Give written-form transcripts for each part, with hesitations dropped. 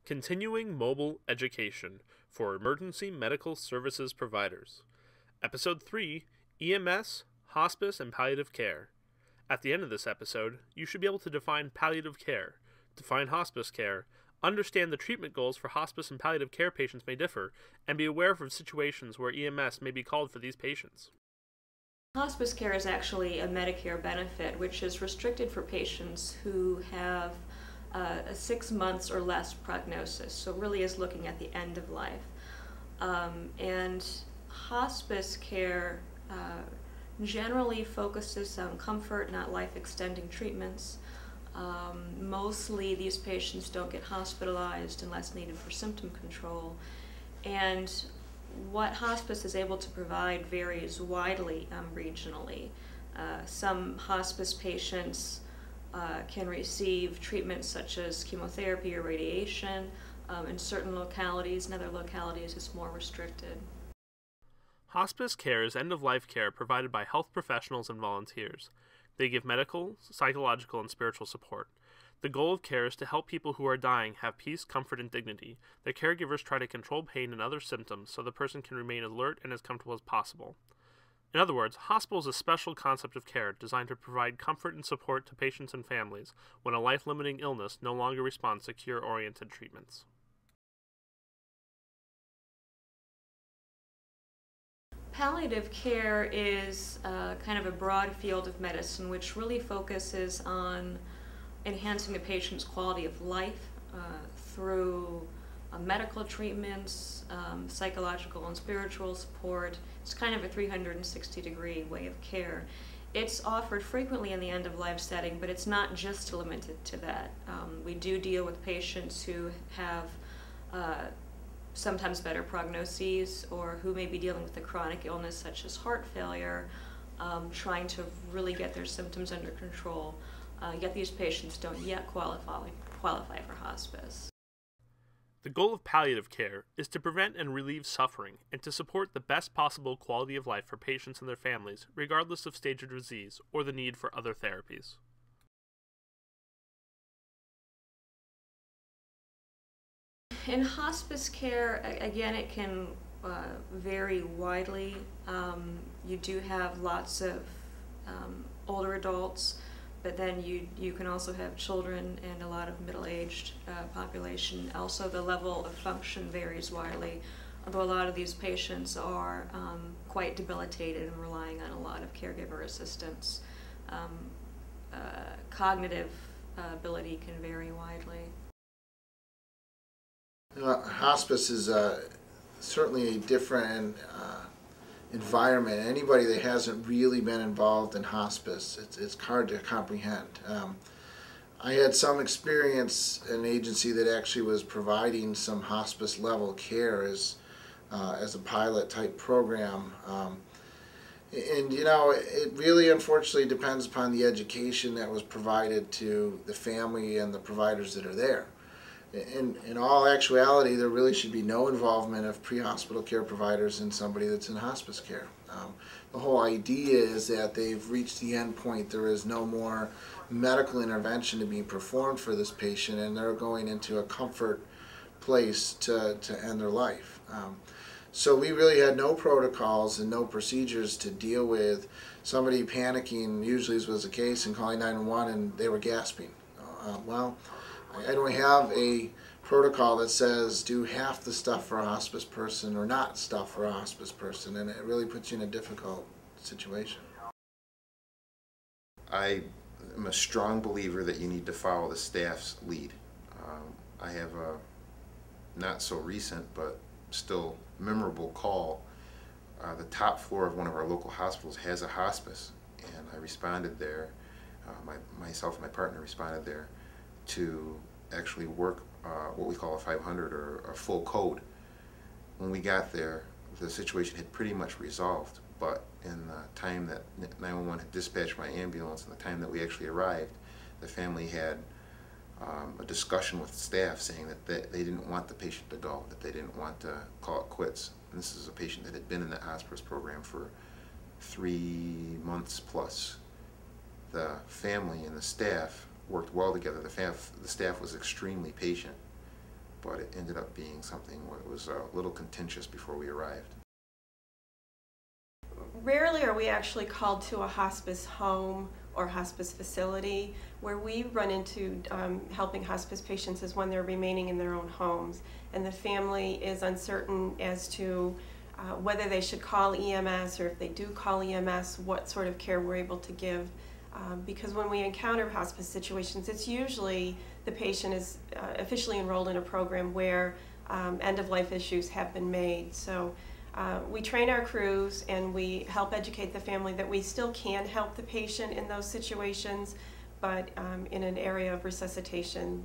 Continuing Mobile Education for Emergency Medical Services Providers. Episode 3, EMS, Hospice, and Palliative Care. At the end of this episode, you should be able to define palliative care, define hospice care, understand the treatment goals for hospice and palliative care patients may differ, and be aware of situations where EMS may be called for these patients. Hospice care is actually a Medicare benefit, which is restricted for patients who have a 6 months or less prognosis, so really is looking at the end of life. And hospice care generally focuses on comfort, not life-extending treatments. Mostly these patients don't get hospitalized unless needed for symptom control. And what hospice is able to provide varies widely regionally. Some hospice patients can receive treatments such as chemotherapy or radiation in certain localities. In other localities, it's more restricted. Hospice care is end-of-life care provided by health professionals and volunteers. They give medical, psychological, and spiritual support. The goal of care is to help people who are dying have peace, comfort, and dignity. The caregivers try to control pain and other symptoms so the person can remain alert and as comfortable as possible. In other words, hospital is a special concept of care designed to provide comfort and support to patients and families when a life-limiting illness no longer responds to cure-oriented treatments. Palliative care is kind of a broad field of medicine which really focuses on enhancing the patient's quality of life through medical treatments, psychological and spiritual support. It's kind of a 360-degree way of care. It's offered frequently in the end-of-life setting, but it's not just limited to that. We do deal with patients who have sometimes better prognoses or who may be dealing with a chronic illness such as heart failure, trying to really get their symptoms under control. Yet these patients don't yet qualify for hospice. The goal of palliative care is to prevent and relieve suffering and to support the best possible quality of life for patients and their families, regardless of stage of disease or the need for other therapies. In hospice care, again, it can vary widely. You do have lots of older adults, but then you can also have children and a lot of middle-aged population. Also, the level of function varies widely, although a lot of these patients are quite debilitated and relying on a lot of caregiver assistance. Cognitive ability can vary widely. Hospice is certainly a different environment. Anybody that hasn't really been involved in hospice, it's hard to comprehend. I had some experience in an agency that actually was providing some hospice level care as a pilot type program. And you know, it really unfortunately depends upon the education that was provided to the family and the providers that are there. In all actuality, there really should be no involvement of pre-hospital care providers in somebody that's in hospice care. The whole idea is that they've reached the end point. There is no more medical intervention to be performed for this patient, and they're going into a comfort place to end their life. So we really had no protocols and no procedures to deal with somebody panicking, usually was the case, and calling 911 and they were gasping. Well, I don't have a protocol that says do half the stuff for a hospice person or not stuff for a hospice person, and it really puts you in a difficult situation. I am a strong believer that you need to follow the staff's lead. I have a not so recent but still memorable call. The top floor of one of our local hospitals has a hospice, and I responded there. Myself and my partner responded there to actually work what we call a 500 or a full code. When we got there, the situation had pretty much resolved, but in the time that 911 had dispatched my ambulance and the time that we actually arrived, the family had a discussion with staff saying that they didn't want the patient to go, that they didn't want to call it quits. And this is a patient that had been in the hospice program for 3 months plus. The family and the staff worked well together. The staff was extremely patient, but it ended up being something where it was a little contentious before we arrived. Rarely are we actually called to a hospice home or hospice facility. Where we run into helping hospice patients is when they're remaining in their own homes and the family is uncertain as to whether they should call EMS, or if they do call EMS, what sort of care we're able to give. Because when we encounter hospice situations, it's usually the patient is officially enrolled in a program where end-of-life issues have been made. So we train our crews and we help educate the family that we still can help the patient in those situations, but in an area of resuscitation,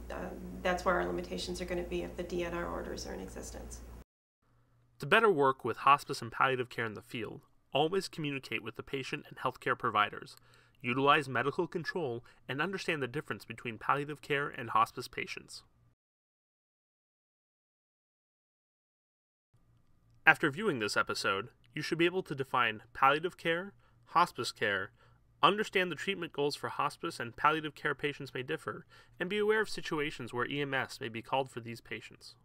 that's where our limitations are going to be if the DNR orders are in existence. To better work with hospice and palliative care in the field, always communicate with the patient and healthcare providers, utilize medical control, and understand the difference between palliative care and hospice patients. After viewing this episode, you should be able to define palliative care, hospice care, understand the treatment goals for hospice and palliative care patients may differ, and be aware of situations where EMS may be called for these patients.